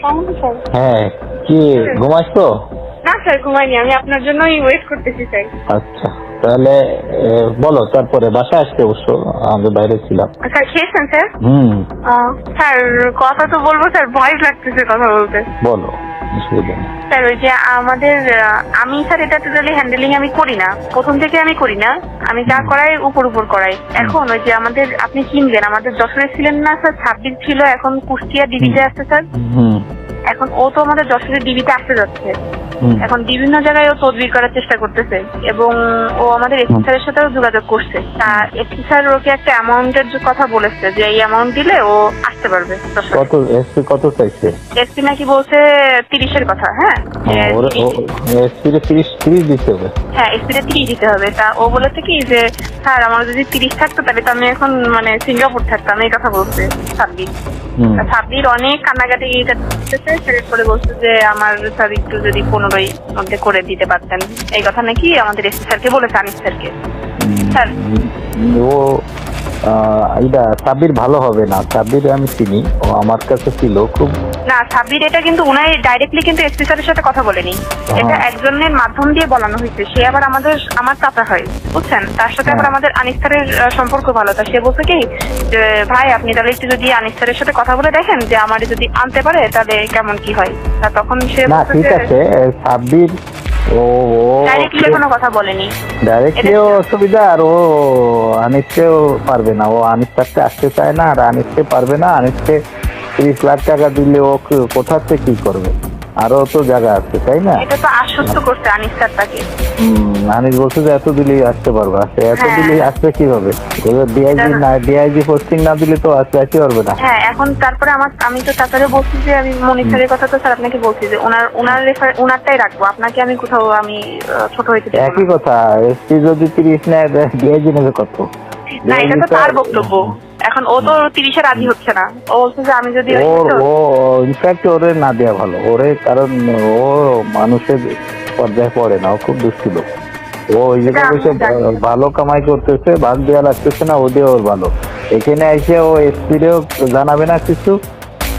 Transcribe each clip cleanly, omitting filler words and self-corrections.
কেমন স্যার? হ্যাঁ, কি ঘুমাইছো? না স্যার, ঘুমাইনি, আমি আপনার জন্যই ওয়েট করতেছি স্যার। আচ্ছা, তাহলে বলো। তারপরে বাসায় আসতে অবশ্য আমাদের বাইরে ছিলাম। স্যার খেয়েছেন স্যার? স্যার কথা তো বলবো স্যার, ভয় লাগতেছে কথা বলতে। বলো, অসুবিধা নেই। স্যার ওই যে আমাদের আমি স্যার এটা টোটালি হ্যান্ডেলিং আমি করি না, প্রথম থেকে আমি করি না, আমি যা করাই উপর উপর করাই। এখন ওই যে আমাদের আপনি চিনবেন, আমাদের যশোরে ছিলেন না স্যার, 26 ছিল, এখন কুষ্টিয়া ডিবিতে আসছে স্যার। এখন ও তো আমাদের যশোরের ডিবিতে আসতে যাচ্ছে, এখন বিভিন্ন জায়গায় ও তদবির করার চেষ্টা করতেছে এবং ও আমাদের এসপি স্যারের সাথেও যোগাযোগ করছে। তা এসপি স্যার ওকে একটা অ্যামাউন্টের কথা বলেছে যে এই অ্যামাউন্ট দিলে ও আসতে পারবে। কত এসপি কত চাইছে? এসপি নাকি বলছে 30-এর কথা। হ্যাঁ, এসপি 30 দিতে হবে। হ্যাঁ, এসপি 30 দিতে হবে। তা ও বলেছে কি যে স্যার আমার যদি 30 থাকতো তাহলে তো আমি এখন মানে সিঙ্গাপুর থাকতাম, এই কথা বলছে সাব্বির। সাব্বির অনেক কান্নাকাটি করে বলছে যে আমার স্যার একটু যদি 15-র মধ্যে করে দিতে পারতেন, এই কথা নাকি আমাদের এসপি স্যারকে বলেছে, আনিস স্যারকে। স্যার ও এটা সাব্বির ভালো হবে না। সাব্বির আমি চিনি, ও আমার কাছে ছিল খুব। না, সাব্বির এটা কিন্তু উনাই ডাইরেক্টলি কিন্তু এসপি স্যারের সাথে কথা বলেনি, এটা একজনের মাধ্যম দিয়ে বলানো হয়েছে। সে আবার আমার চাচা হয়, বুঝছেন। তার সাথে আবার আমাদের আনিস স্যারের সম্পর্ক ভালো। তা সে বলছে কি যে ভাই আপনি তাহলে একটু যদি আনিস স্যারের সাথে কথা বলে দেখেন যে আমার যদি আনতে পারে তাহলে কেমন কি হয়। তা তখন সে না, ঠিক আছে। সাব্বির ডাইরেক্টলি কোনো কথা বলেনি, ডাইরেক্টলি অসুবিধা। আর ও আনিসকেও পারবে না, ও আনিস কাছে আসতে চায় না, আর আনিসকে পারবে না। আনিসকে 30 লাখ টাকা দিলে ও কোথাতে কি করবে? আরো তো জায়গা আছে, তাই না? এটা তো আশ্বস্ত করছে আনিস স্যার তাকে। আনিস বলছে যে এত দিলেই আসতে পারবে। এত দিলেই আসতে কিভাবে? ডিআইজি পোস্টিং না দিলে তো আসতে পারবে না। হ্যাঁ, এখন তারপরে আমি তো চাচারে বলছি যে আমি মনির স্যারের কথা তো স্যার আপনাকে বলছি যে ওনারটাই রাখবো, আপনাকে আমি কোথাও আমি ছোট হইতে দেব না। একই কথা, এসপি যদি 30 নেয় ডিআইজি নেবে কত? না, এটা তো তার বক্তব্য। এখন ও তো 30-এ রাজি হচ্ছে না, ও বলছে যে আমি যদি ইনফ্যাক্ট ওরে না দেওয়া ভালো ওরে, কারণ ও মানুষের পর্যায়ে পড়ে না, ও খুব দুষ্টু লোক। ও ওই জায়গায় বসে ভালো কামাই করতেছে, ভাগ দেওয়া লাগতেছে না, ও দিয়ে ওর ভালো। এখানে এসে ও এসপিরেও জানাবে না কিছু,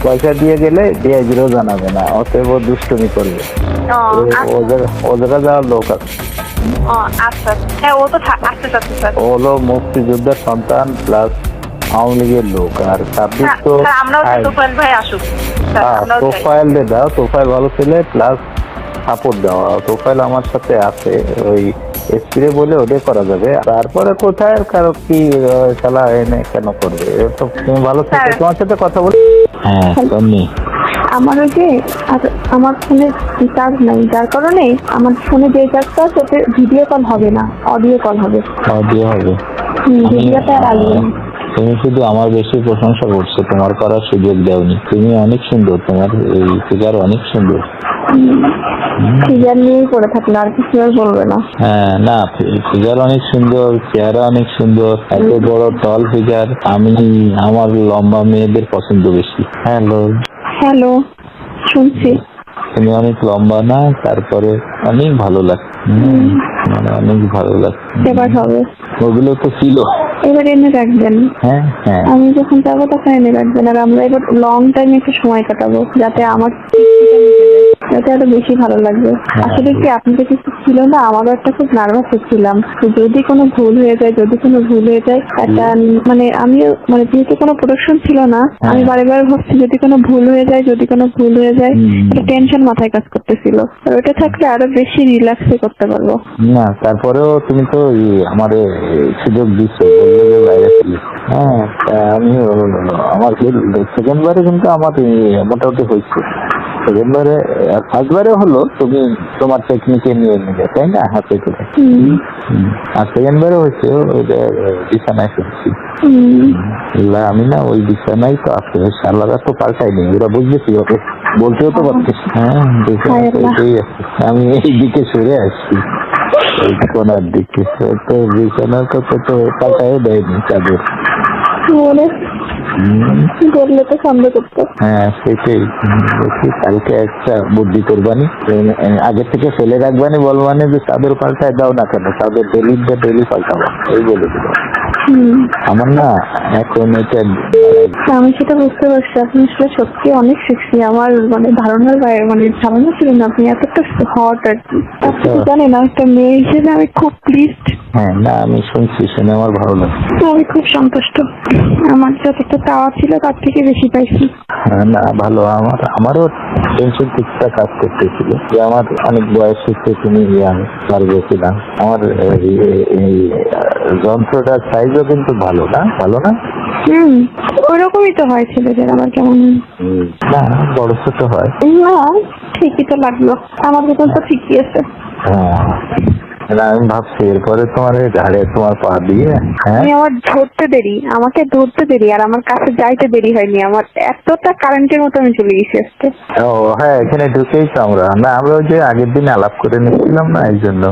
পয়সা দিয়ে গেলে ডিআইজিরও জানাবে না, অতএব ও দুষ্টুমি করবে। ও জায়গা যাওয়ার লোক আছে। আচ্ছা, হ্যাঁ, ও তো আসতে চাচ্ছে স্যার। ও হলো মুক্তিযোদ্ধার সন্তান প্লাস আওয়ামী লীগের লোক। আর সাব্বির তো তোফায়েল ভাই আসুক, তোফায়েল দাও, তোফায়েল ভালো ছেলে, প্লাস সাপোর্ট দেওয়া। তোফায়েল আমার সাথে আছে, ওই এসপিরে বলে ওদের করা যাবে। তারপরে কোথায় কারো কি খেলা এনে কেন করবে? তুমি ভালো থাকো, তোমার সাথে কথা বলি। হ্যাঁ, আমার ওই যে আমার ফোনে রিচার্জ নাই, যার কারণে আমার ফোনে যে রিচার্জটা সেটা ভিডিও কল হবে না, অডিও কল হবে। অডিও হবে, ভিডিওটা আর আসবে না। তুমি শুধু আমার বেশি প্রশংসা করছো, তোমার করার সুযোগ দাওনি। তুমি অনেক সুন্দর, তোমার এই ফিগার অনেক সুন্দর। ফিগার নিয়েই পড়ে থাকলে আর কিছু আর বলবে না। হ্যাঁ, না, ফিগার অনেক সুন্দর, চেহারা অনেক সুন্দর, এত বড় টল ফিগার। আমার লম্বা মেয়েদের পছন্দ বেশি। হ্যালো, শুনছি। তুমি অনেক লম্বা না, তারপরে অনেক ভালো লাগছে, মানে অনেক ভালো লাগছে। এবার হবে, ওগুলো তো ছিল। এবার এনে রাখবেন। হ্যাঁ, আমি যখন যাবো তখন এনে রাখবেন। আর আমরা এবার লং টাইম একটু সময় কাটাবো, যাতে আমার যাতে আরো বেশি ভালো লাগবে। আসলে কি আপনাদের কিছু ছিল না, আমারও একটা খুব নার্ভাস হচ্ছিলাম, যদি কোনো ভুল হয়ে যায় একটা আমিও যেহেতু কোনো প্রোডাকশন ছিল না, আমি বারে ভাবছি যদি কোনো ভুল হয়ে যায় একটা টেনশন মাথায় কাজ করতেছিল। আর ওটা থাকলে আরো বেশি রিল্যাক্সে করতে পারবো। না, তারপরেও তুমি তো আমারে সুযোগ দিচ্ছ, বললে যে বাইরে ছিল। হ্যাঁ, আমি আমার সেকেন্ড বারে কিন্তু আমার মোটামুটি হয়েছে। সেকেন্ড বারে, ফার্স্ট বারে হলো তুমি তোমার টেকনিকে নিয়ে নিলে, তাই না, হাতে করে। আর সেকেন্ড বারে হয়েছে বিছানায় শুনছি। আমি না ওই বিছানায় তো আছে, সালারা তো পাল্টাইনি, ওরা বুঝতেছি, ওকে বলতেও তো পারছিস। হ্যাঁ, আমি এই দিকে সরে আসছি, ওই কোনার দিকে। তো বিছানার কথা তো পাল্টাই দেয়নি চাদর, বললে তো সন্দেহ করতো। হ্যাঁ, সেটাই। কালকে একটা বুদ্ধি করবানি, আগে থেকে ফেলে রাখবানি, বলবানি যে চাদর পাল্টায় দাও না কেন, চাদর ডেলি পাল্টাবো, এই বলে দিল। আমার না এখন এটা আমি সেটা বুঝতে পারছি, আপনি আসলে সত্যি অনেক সেক্সি। আমার মানে ধারণার বাইরে, মানে ধারণা ছিল না আপনি এতটা হট আর কি। আপনি তো জানেন একটা মেয়ে হিসেবে আমি খুব প্লিজড। হ্যাঁ, না আমি শুনছি, শুনে আমার ভালো লাগে। আমি খুব সন্তুষ্ট, আমার যতটা চাওয়া ছিল তার থেকে বেশি পাইছি। হ্যাঁ, না ভালো। আমারও টেনশন কিছুটা কাজ করতেছিল যে আমার অনেক বয়স হচ্ছে, তুমি ইয়াং পারবে কিনা। আমার এই যন্ত্রটার সাইজও কিন্তু ভালো না, ভালো না। ওইরকমই তো হয় ছেলেদের, আমার কেমন না বড় ছোট হয় না, ঠিকই তো লাগলো, আমার বেতন তো ঠিকই আছে। হ্যাঁ, না আমি ভাবছি এরপরে তোমার ঘাড়ে তোমার পা দিয়ে। হ্যাঁ, আমার আমাকে ধরতে দেরি আর আমার কাছে যাইতে দেরি হয়নি। আমার এতটা কারেন্টের মতো আমি চলে গেছি আজকে। ও হ্যাঁ, এখানে ঢুকেই তো আমরা ওই যে আগের দিন আলাপ করে নিচ্ছিলাম না, এই জন্য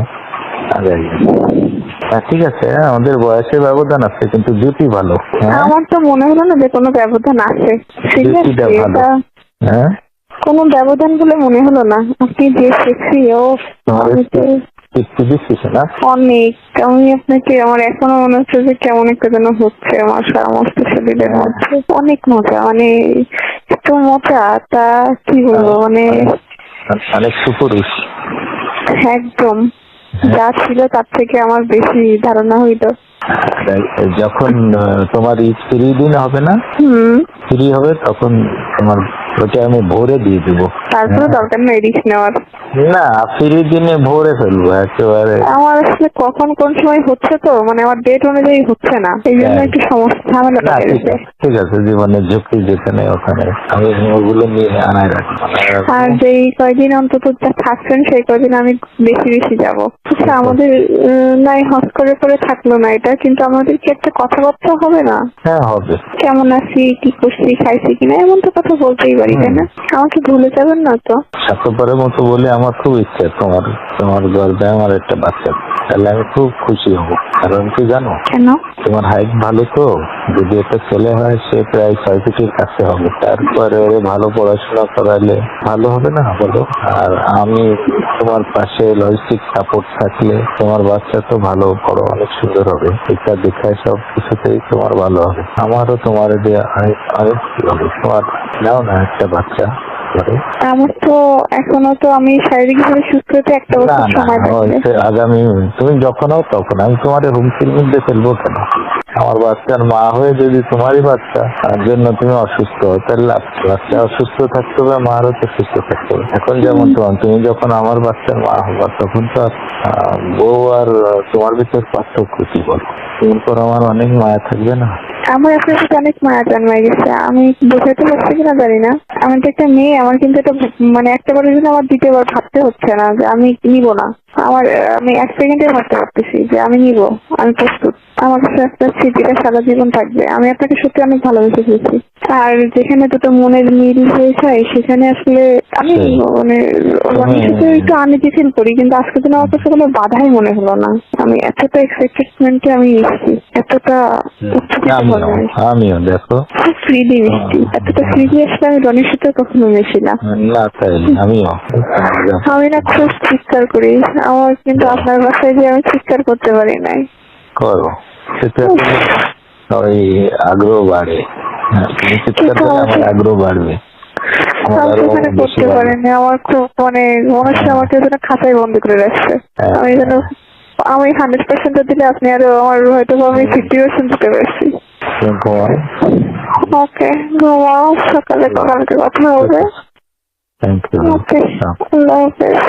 আগে। ঠিক আছে, আমাদের বয়সের ব্যবধান আছে কিন্তু জুটি ভালো। আমার তো মনে হলো না যে কোনো ব্যবধান আছে। জুটিটা ভালো। হ্যাঁ, কোনো ব্যবধান বলে মনে হলো না। আপনি যে সেক্সি, ও অনেক। আমি আপনাকে, আমার এখনো মনে হচ্ছে যে কেমন একটা যেন হচ্ছে আমার সমস্ত শরীরের মধ্যে। অনেক মজা, মানে এত মজা তা কি বলবো, মানে অনেক সুপুরুষ একদম। যা ছিল তার থেকে আমার বেশি ধারণা হইতো। যখন তোমার ফ্রি দিন হবে না, ফ্রি হবে তখন তোমার ওটা আমি ভোরে দিয়ে দেবো। তারপরে দরকার নেই রিস্ক নেওয়ার। না, ফ্রি দিনে ভোরে ফেলবো একেবারে। আমার আসলে কখন কোন সময় হচ্ছে তো, মানে আমার ডেট অনুযায়ী হচ্ছে না, এই জন্য একটু সমস্যা ঝামেলা লেগে গেছে। ঠিক আছে, জীবনের ঝুঁকি যেখানে ওখানে আমি ওগুলো নিয়ে আনাই রাখবো। আর যেই কয়দিন অন্তত থাকছেন সেই কয়দিন আমি বেশি বেশি যাবো। আচ্ছা, আমাদের নাই হস করে থাকলো না এটা, কিন্তু আমাদের কি একটা কথাবার্তা হবে না? হ্যাঁ হবে। কেমন আছি, কি করছি, খাইছি কিনা, এমন তো কথা বলতেই পারি, তাই না? আমাকে ভুলে যাবেন না তো? স্বার্থপরের মতো বলে আমার খুব ইচ্ছা তোমার গর্বে আমার একটা বাচ্চা, তাহলে আমি খুব খুশি হবো। কারণ কি জানো? কেন? তোমার হাইট ভালো তো, যদি একটা ছেলে হয় সে প্রায় 6 ফিটের কাছে হবে। তারপরে ওরে ভালো পড়াশোনা করাইলে ভালো হবে না বলো? আর আমি তোমার পাশে লজিস্টিক সাপোর্ট থাকলে তোমার বাচ্চা তো ভালো বড় অনেক সুন্দর হবে। এটা দেখায় সব কিছুতেই তোমার ভালো হবে। আমারও তোমার দিয়ে অনেক হবে। তোমার নাও না একটা বাচ্চা। আমার তো এখনো তো আমি শারীরিকভাবে সুস্থ হতে একটা বছর সময় লাগবে। আগামী তুমি যখন হও তখন আমি তোমার হুমকির মধ্যে ফেলবো কেন? আমার বাচ্চার মা হয়ে যদি তোমারই বাচ্চা তার জন্য তুমি অসুস্থ হও, তাহলে বাচ্চা অসুস্থ থাকতে হবে, মারও তো সুস্থ থাকতে হবে। এখন যেমন তুমি যখন আমার বাচ্চার মা হবা তখন তো বউ আর তোমার ভিতর পার্থক্য কি বল? তোমার পর আমার অনেক মায়া থাকবে না? আমার আপনার সাথে অনেক মায়া জন্মাই গেছে। আমি বোঝাতে পারছি কিনা জানি না। আমি তো একটা মেয়ে, আমার কিন্তু এটা মানে একটা বারের জন্য আমার দ্বিতীয়বার ভাবতে হচ্ছে না যে আমি নিব না। আমি 1 সেকেন্ডে ভাবতে পারতেছি যে আমি নিব, আমি প্রস্তুত। আমার কাছে একটা স্মৃতিটা সারা জীবন থাকবে। আমি আপনাকে সত্যি অনেক ভালোবেসে ফেলছি। আর যেখানে দুটো মনের মিল হয়ে যায় সেখানে আসলে আমি মানে একটু আনইজি ফিল করি, কিন্তু আজকে দিন আমার কাছে কোনো বাধাই মনে হলো না। আমি এতটা এক্সাইটেডমেন্টে আমি এসেছি, এতটা আমিও দেখো খুব ফ্রিলি মিশছি। এতটা ফ্রিলি আসলে আমি রনির সাথে কখনো মিশি না। আমি না খুব চিৎকার করি, আমার কিন্তু আপনার বাসায় যে আমি চিৎকার করতে পারি নাই। করো, সেটা ওই আগ্রহ বাড়ে। আমার আগ্রহ বাড়বে। করতে পারেনি, আমার খুব মানে মনে হচ্ছে আমাকে যেন খাঁচায় বন্ধ করে রাখছে। আমি 100% দিলে আপনি আরো আমার হয়তো আমি 50% দিতে পারছি। ওকে, ঘুমাও, সকালে কালকে কথা হবে। Thank you. ওকে, আল্লাহ হাফেজ।